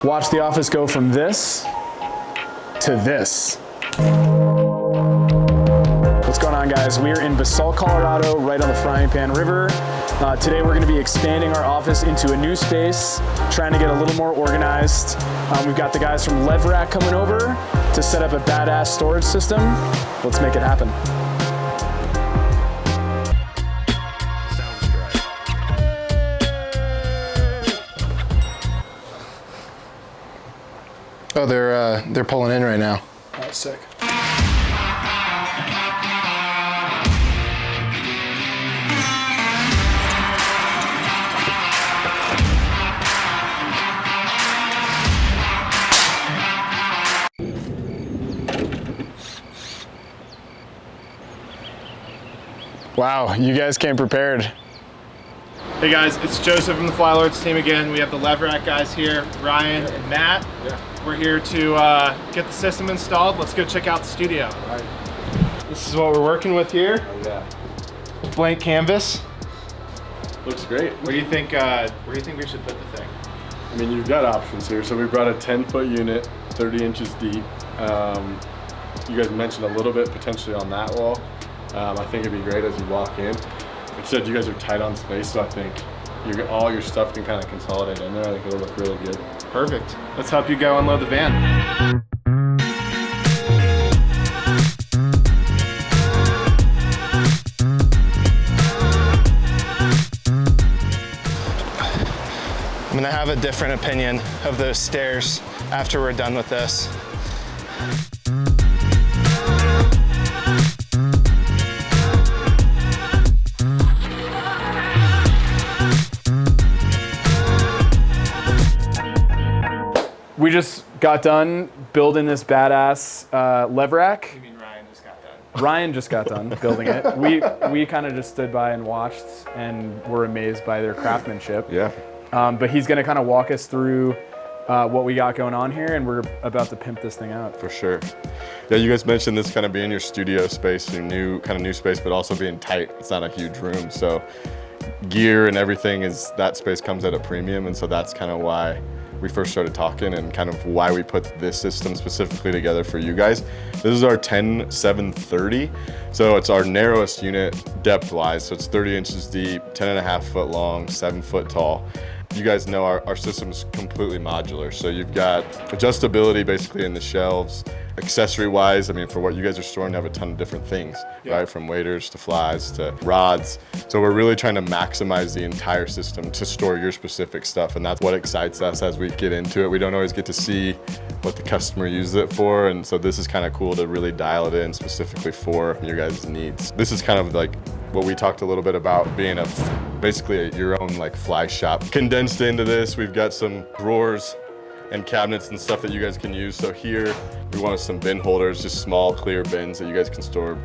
Watch the office go from this to this. What's going on, guys? We're in Basalt, Colorado, right on the Frying Pan River. Today we're going to be expanding our office into a new space, trying to get a little more organized. We've got the guys from Levrack coming over to set up a badass storage system. Let's make it happen. Oh, they're pulling in right now. Oh, sick. Wow, you guys came prepared. Hey guys, it's Joseph from the Flylords team again. We have the Levrack guys here, Ryan and Matt. Yeah. We're here to get the system installed. Let's go check out the studio. All right. This is what we're working with here. Oh, yeah. Blank canvas. Looks great. Where do you think we should put the thing? I mean, you've got options here. So we brought a 10-foot unit, 30 inches deep. You guys mentioned a little bit potentially on that wall. I think it'd be great as you walk in. Like I said, you guys are tight on space, so I think all your stuff can kind of consolidate in there. I think it'll look really good. Perfect. Let's help you go unload the van. I'm gonna have a different opinion of those stairs after we're done with this. We just got done building this badass Levrack. You mean Ryan just got done? Ryan just got done building it. We kind of just stood by and watched and were amazed by their craftsmanship. Yeah. But he's gonna kind of walk us through what we got going on here, and we're about to pimp this thing out. For sure. Yeah, you guys mentioned this kind of being your studio space, your new space, but also being tight. It's not a huge room, so gear and everything that space comes at a premium, and so that's kind of why we first started talking and kind of why we put this system specifically together for you guys. This is our 10-730. So it's our narrowest unit depth-wise. So it's 30 inches deep, 10.5 foot long, 7 foot tall. You guys know our system is completely modular. So you've got adjustability basically in the shelves. Accessory-wise, I mean, for what you guys are storing, you have a ton of different things, right? From waders to flies to rods. So we're really trying to maximize the entire system to store your specific stuff, and that's what excites us as we get into it. We don't always get to see what the customer uses it for, and so this is kind of cool to really dial it in specifically for your guys' needs. This is kind of like what we talked a little bit about being basically your own like fly shop. Condensed into this, we've got some drawers and cabinets and stuff that you guys can use. So here, we wanted some bin holders, just small clear bins that you guys can store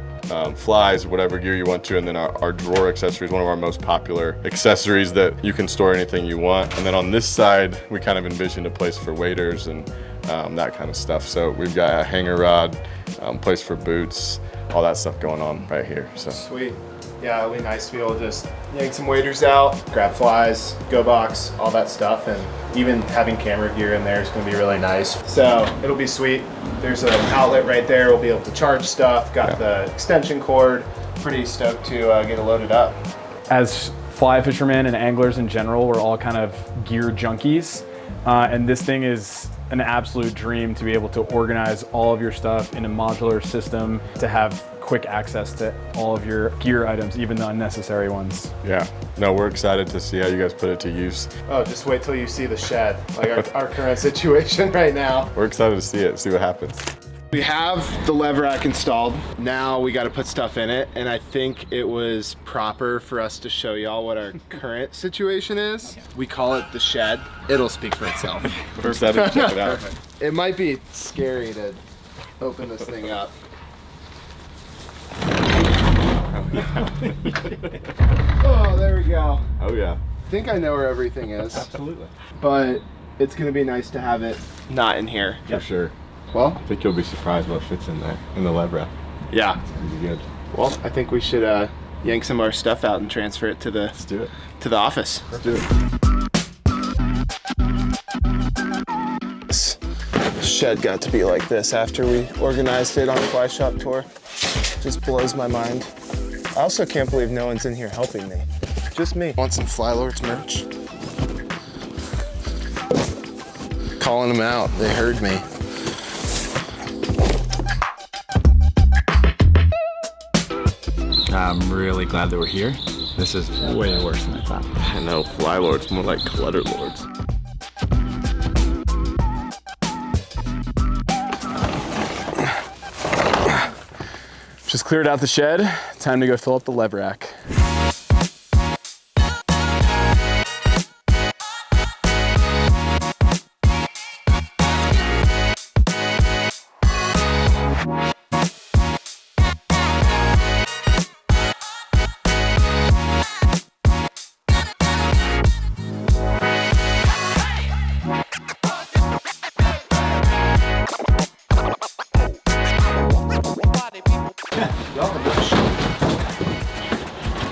flies, whatever gear you want to. And then our drawer accessory is one of our most popular accessories that you can store anything you want. And then on this side, we kind of envisioned a place for waders and that kind of stuff. So we've got a hanger rod, place for boots, all that stuff going on right here. So Sweet. Yeah, it'll be nice to be able to just yank some waders out, grab flies, go box, all that stuff, and even having camera gear in there is going to be really nice. So it'll be sweet. There's an outlet right there. We'll be able to charge stuff. Got the extension cord. Pretty stoked to get it loaded up. As fly fishermen and anglers in general, we're all kind of gear junkies, and this thing is an absolute dream to be able to organize all of your stuff in a modular system, to have quick access to all of your gear items, even the unnecessary ones. yeah, no, we're excited to see how you guys put it to use. Oh, just wait till you see the shed, like our current situation right now. We're excited to see it, see what happens. We have the Levrack installed. Now we got to put stuff in it, and I think it was proper for us to show y'all what our current situation is. We call it the shed. It'll speak for itself. We're excited to check it out. It might be scary to open this thing up. Oh, there we go. Oh yeah. I think I know where everything is. Absolutely. But it's gonna be nice to have it not in here. For sure. Well, I think you'll be surprised what fits in there, in the Levrack. yeah. It's gonna be good. Well, I think we should yank some of our stuff out and transfer it to the Let's do it. to the office. Let's do it. this shed got to be like this after we organized it on the fly shop tour. Just blows my mind. I also can't believe no one's in here helping me. Just me. Want some Flylords merch? Calling them out, they heard me. I'm really glad that we're here. This is way worse than I thought. I know, Flylords, more like Clutter Lords. Just cleared out the shed. Time to go fill up the Levrack.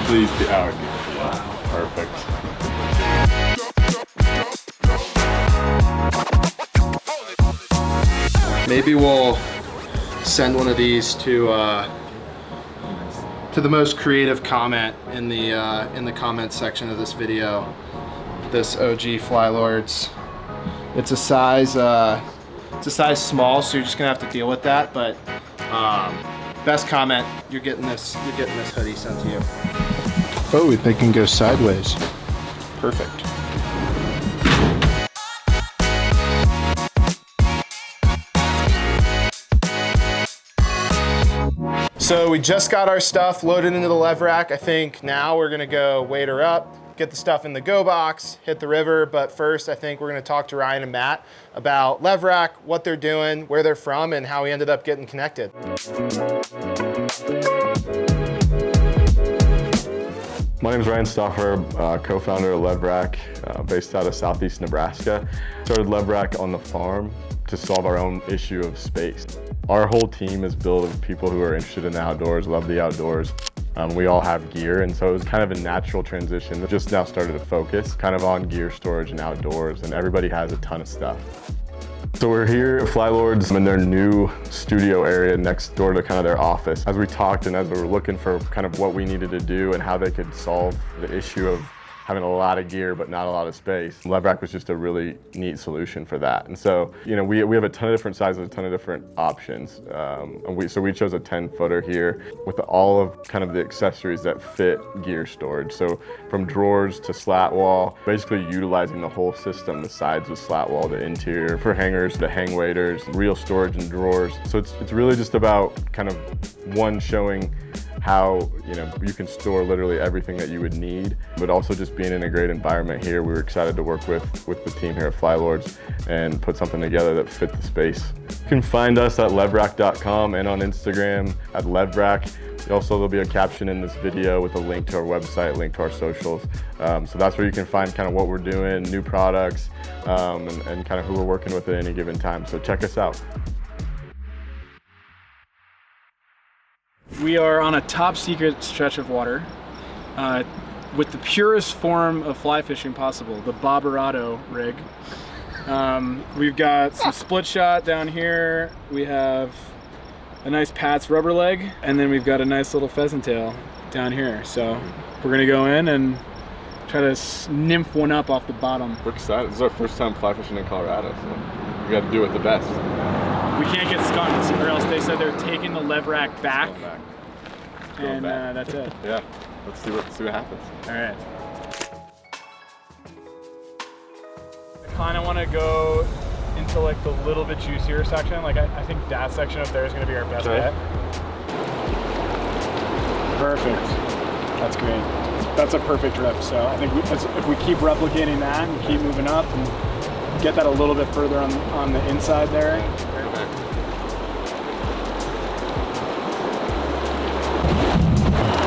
Please be out. Wow. Perfect. Maybe we'll send one of these to the most creative comment in the comment section of this video. This OG Flylords. It's a size small, so you're just gonna have to deal with that. But best comment, you're getting this hoodie sent to you. Oh, they can go sideways. Perfect. So we just got our stuff loaded into the Levrack. I think now we're gonna go weight her up, get the stuff in the go box, hit the river. But first, I think we're gonna talk to Ryan and Matt about Levrack, what they're doing, where they're from, and how we ended up getting connected. My name is Ryan Stoffer, co-founder of Levrack, based out of Southeast Nebraska. Started Levrack on the farm to solve our own issue of space. Our whole team is built of people who are interested in the outdoors, love the outdoors. We all have gear, and so it was kind of a natural transition. Just now started to focus kind of on gear storage and outdoors, and everybody has a ton of stuff. So we're here at Flylords in their new studio area next door to kind of their office. As we talked and as we were looking for kind of what we needed to do and how they could solve the issue of having a lot of gear but not a lot of space, Levrack was just a really neat solution for that. And so, you know, we have a ton of different sizes, a ton of different options. So we chose a 10-footer here with all of kind of the accessories that fit gear storage. So from drawers to slat wall, basically utilizing the whole system, the sides with slat wall, the interior for hangers, the hang waders, real storage in drawers. So it's really just about kind of one showing how, you know, you can store literally everything that you would need, but also just being in a great environment here. We were excited to work with the team here at Flylords and put something together that fit the space. You can find us at levrack.com and on Instagram at Levrack. Also, there'll be a caption in this video with a link to our website, link to our socials. So that's where you can find kind of what we're doing, new products, and kind of who we're working with at any given time. So check us out. We are on a top secret stretch of water with the purest form of fly fishing possible, the Bobberado rig. We've got some split shot down here. We have a nice Pat's rubber leg, and then we've got a nice little pheasant tail down here. So we're gonna go in and try to nymph one up off the bottom. We're excited. This is our first time fly fishing in Colorado, so we got to do it the best. We can't get skunked, or else they said they're taking the Levrack back. And that's it. Yeah, let's see what happens. All right. I kind of want to go into like the little bit juicier section. Like I think that section up there is going to be our best bet. Perfect. That's great. That's a perfect drift. So I think if we keep replicating that and keep moving up and get that a little bit further on the inside there.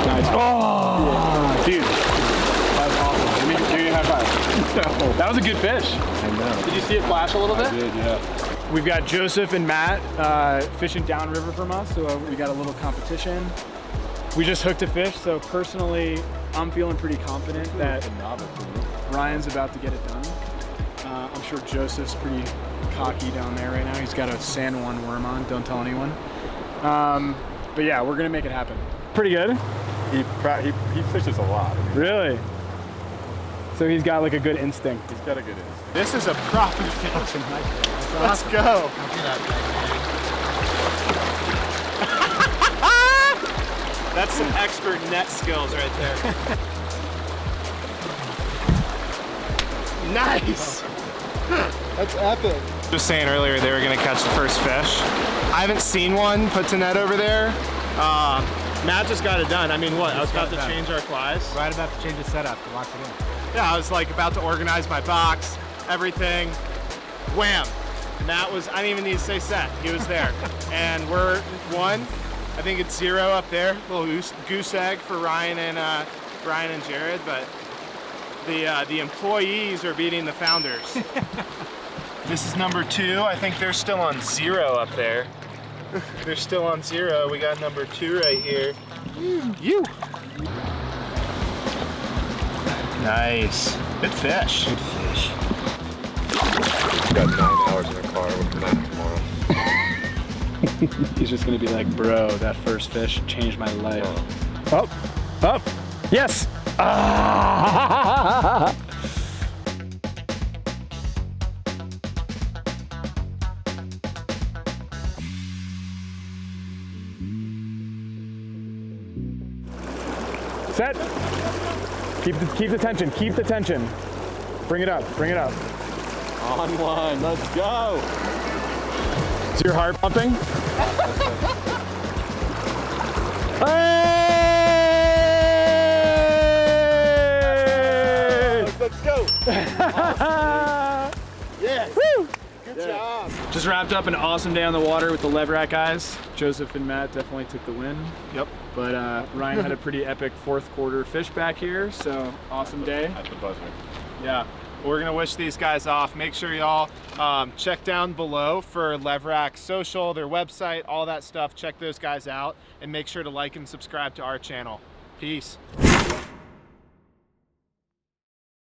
Nice. Oh, dude, that was awesome. Give me a high five. That was a good fish. I know. Did you see it flash a little bit? I did, yeah. We've got Joseph and Matt fishing downriver from us, so we got a little competition. We just hooked a fish, so personally, I'm feeling pretty confident that Ryan's about to get it done. I'm sure Joseph's cocky down there right now. He's got a San Juan worm on. Don't tell anyone. But yeah, we're gonna make it happen. Pretty good. He fishes a lot. I mean, Really? So he's got like a good instinct. he's got a good instinct. This is a proper fish. Let's go. That's some expert net skills right there. Nice. That's epic. Just saying earlier they were gonna catch the first fish. I haven't seen one put to net over there. Matt just got it done. I mean, what? I was about to change our flies. Right about to change the setup to lock it in. Yeah, I was like about to organize my box, everything. Wham! Matt was, I didn't even need to say set. He was there. And we're one. I think it's 0 up there. Little goose egg for Ryan and Jared, but the employees are beating the founders. This is number 2. I think they're still on 0 up there. They're still on 0. We got number 2 right here. You. Nice. Good fish. Good fish. Got 9 hours in the car. We'll come back tomorrow. He's just gonna be like, bro, that first fish changed my life. Up, up, yes! Ah! Set. Keep the tension. Keep the tension. Bring it up. Bring it up. On line. Let's go. Is your heart pumping? Hey! Let's go. Yes. Woo! Good job. Just wrapped up an awesome day on the water with the Levrack guys. Joseph and Matt definitely took the win. Yep. But Ryan had a pretty epic 4th quarter fish back here, so awesome day. At the buzzer. Yeah. We're gonna wish these guys off. Make sure y'all check down below for Levrack social, their website, all that stuff. Check those guys out and make sure to like and subscribe to our channel. Peace.